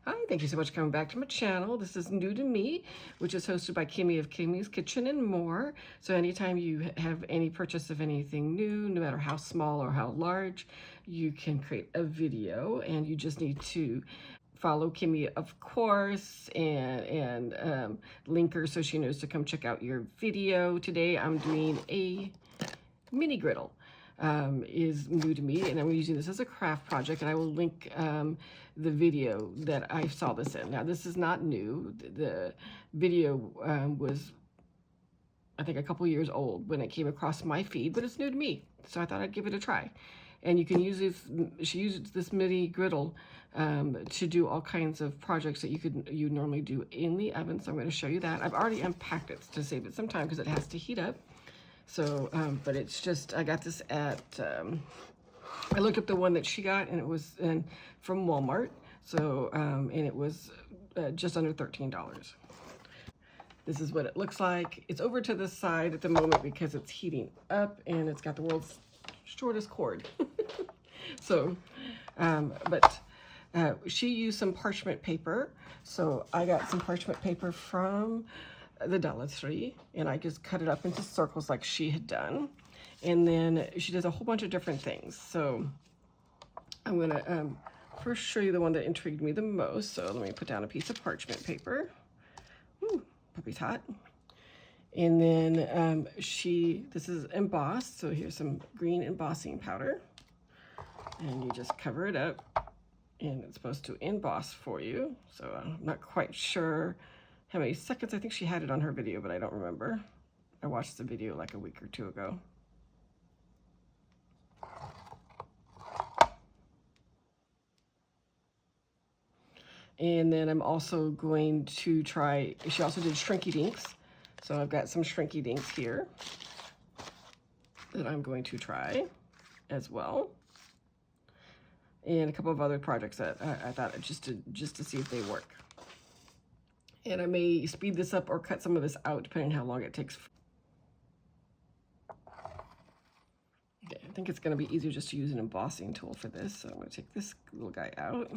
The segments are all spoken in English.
Hi, thank you so much for coming back to my channel. This is New to Me, which is hosted by Kimmy of Kimmy's Kitchen and More. So anytime you have any purchase of anything new, no matter how small or how large, you can create a video, and you just need to follow Kimmy, of course, and link her so she knows to come check out your video. Today I'm doing a mini griddle. Is new to me, and I'm using this as a craft project, and I will link the video that I saw this in. Now, this is not new. The video was, I think, a couple years old when it came across my feed, but it's new to me, so I thought I'd give it a try. And you can use this, she uses this mini griddle to do all kinds of projects that you normally do in the oven, so I'm going to show you that. I've already unpacked it to save it some time because it has to heat up. So, but it's just, I got this at, I looked up the one that she got, and it was from Walmart. So, and it was just under $13. This is what it looks like. It's over to the side at the moment because it's heating up, and it's got the world's shortest cord. So, but she used some parchment paper. So I got some parchment paper from the Dollar Tree, and I just cut it up into circles like she had done. And then she does a whole bunch of different things. So I'm gonna first show you the one that intrigued me the most. So let me put down a piece of parchment paper. Ooh, puppy's hot. And then this is embossed. So here's some green embossing powder. And you just cover it up, and it's supposed to emboss for you. So I'm not quite sure how many seconds. I think she had it on her video, but I don't remember. I watched the video like a week or two ago. And then I'm also going to try, she also did shrinky dinks. So I've got some shrinky dinks here that I'm going to try as well. And a couple of other projects that I thought just to see if they work. And I may speed this up or cut some of this out depending on how long it takes. Okay, I think it's going to be easier just to use an embossing tool for this. So I'm going to take this little guy out.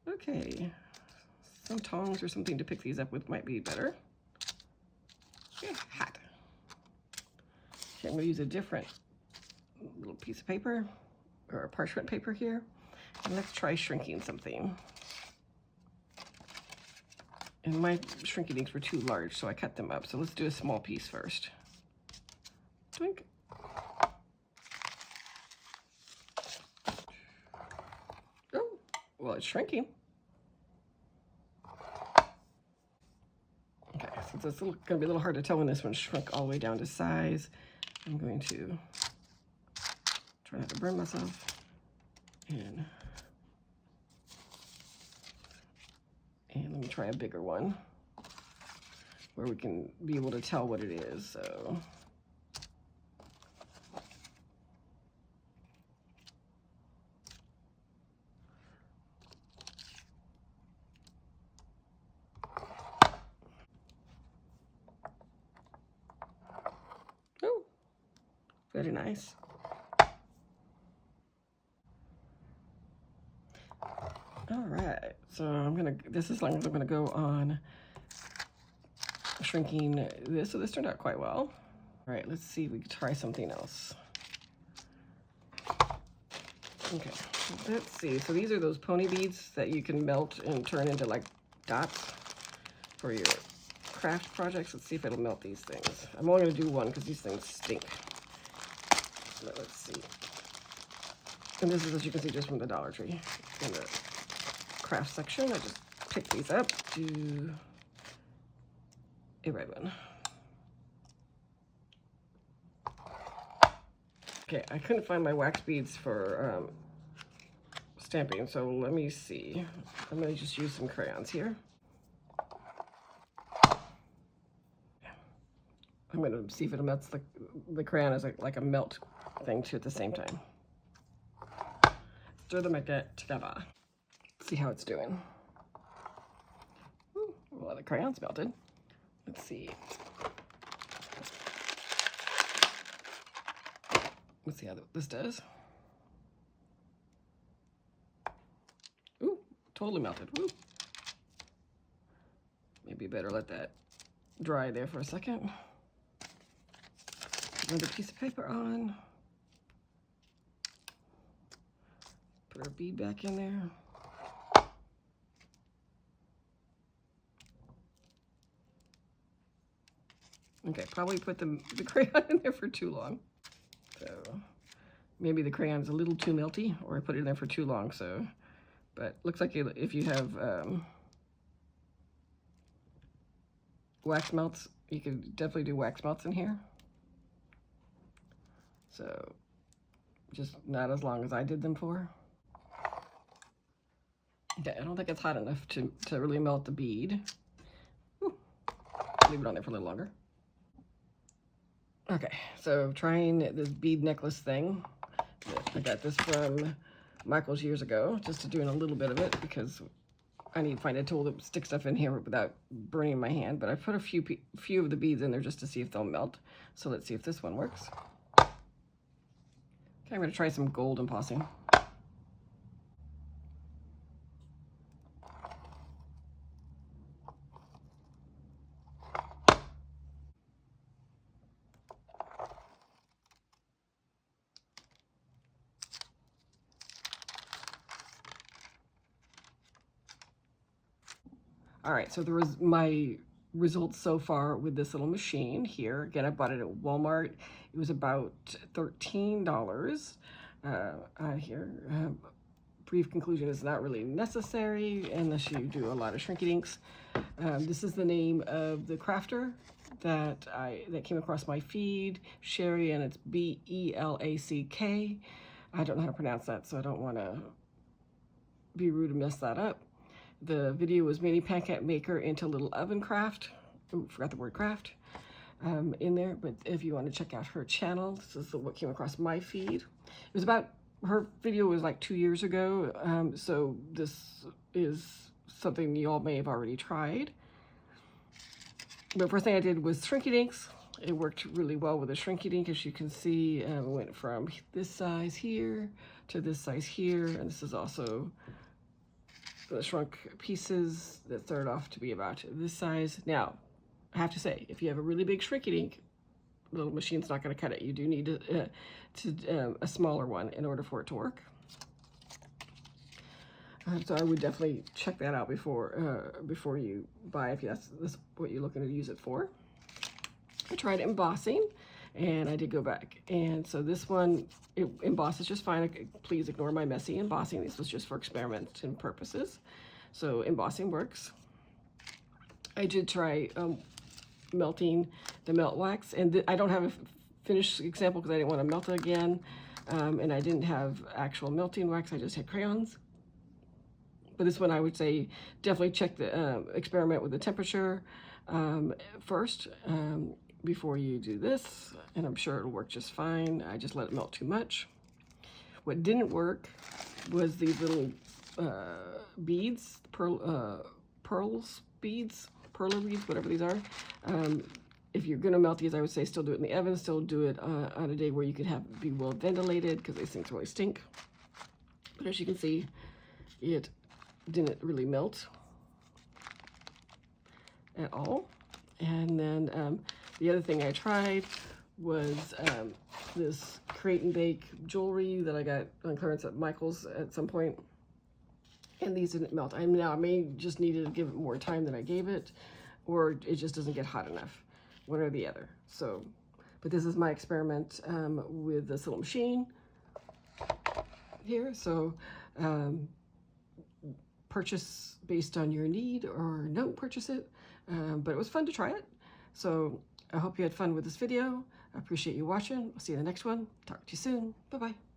Okay, some tongs or something to pick these up with might be better. Okay, hot. Okay, I'm going to use a different little piece of paper or parchment paper here. And let's try shrinking something. And my shrinky dinks were too large, so I cut them up. So let's do a small piece first. Twink. Oh, well, it's shrinking. Okay, so it's going to be a little hard to tell when this one shrunk all the way down to size. I'm going to try not to burn myself. And let me try a bigger one where we can be able to tell what it is. So oh, very nice. All right, so this is long as I'm gonna go on shrinking this. So this turned out quite well. All right, let's see if we can try something else. Okay, let's see. So these are those pony beads that you can melt and turn into like dots for your craft projects. Let's see if it'll melt these things. I'm only gonna do one because these things stink. But let's see. And this is, as you can see, just from the Dollar Tree in the craft section. I just pick these up, do a red one. Okay, I couldn't find my wax beads for stamping, so let me see. I'm gonna just use some crayons here. I'm gonna see if it melts the crayon as like a melt thing too at the same time. Stir them together. See how it's doing. Ooh, well, the crayon's melted. Let's see. Let's see how this does. Ooh, totally melted. Woo. Maybe better let that dry there for a second. Another piece of paper on. Put our bead back in there. Okay, probably put the crayon in there for too long. So maybe the crayon's a little too melty, or I put it in there for too long. So, but looks like if you have wax melts, you could definitely do wax melts in here. So just not as long as I did them for. Okay, I don't think it's hot enough to really melt the bead. Ooh, leave it on there for a little longer. Okay, so trying this bead necklace thing. I got this from Michael's years ago, just doing a little bit of it because I need to find a tool to stick stuff in here without burning my hand. But I put a few of the beads in there just to see if they'll melt. So let's see if this one works. Okay, I'm going to try some gold embossing. All right, so there was my results so far with this little machine here. Again, I bought it at Walmart. It was about $13. Brief conclusion is not really necessary unless you do a lot of shrinky dinks. This is the name of the crafter that came across my feed, Sherry, and it's Belack. I don't know how to pronounce that, so I don't want to be rude and mess that up. The video was Mini Pancake Maker into Little Oven Craft. Ooh, forgot the word craft in there. But if you want to check out her channel, this is what came across my feed. It was about, her video was like 2 years ago. So this is something you all may have already tried. But first thing I did was Shrinky Dinks. It worked really well with a Shrinky Dink. As you can see, it went from this size here to this size here. And this is also the shrunk pieces that started off to be about this size. Now, I have to say, if you have a really big Shrinky Dink, the little machine's not going to cut it. You do need a smaller one in order for it to work. So I would definitely check that out before you buy, if that's what you're looking to use it for. I tried embossing, and I did go back. And so this one, it embosses just fine. Please ignore my messy embossing. This was just for experimenting purposes. So embossing works. I did try melting the melt wax, and I don't have a finished example because I didn't want to melt it again. And I didn't have actual melting wax. I just had crayons. But this one, I would say, definitely check the experiment with the temperature first before you do this, and I'm sure it'll work just fine. I just let it melt too much. What didn't work was these little beads, perler beads, whatever these are. If you're gonna melt these, I would say still do it in the oven, still do it on a day where you could be well ventilated, because these things really stink. But as you can see, it didn't really melt at all. And then the other thing I tried was this Create and Bake jewelry that I got on clearance at Michael's at some point. And these didn't melt. I may just needed to give it more time than I gave it, or it just doesn't get hot enough, one or the other. So, but this is my experiment with this little machine here. So purchase based on your need, or don't purchase it. But it was fun to try it. So I hope you had fun with this video. I appreciate you watching. I'll see you in the next one. Talk to you soon. Bye-bye.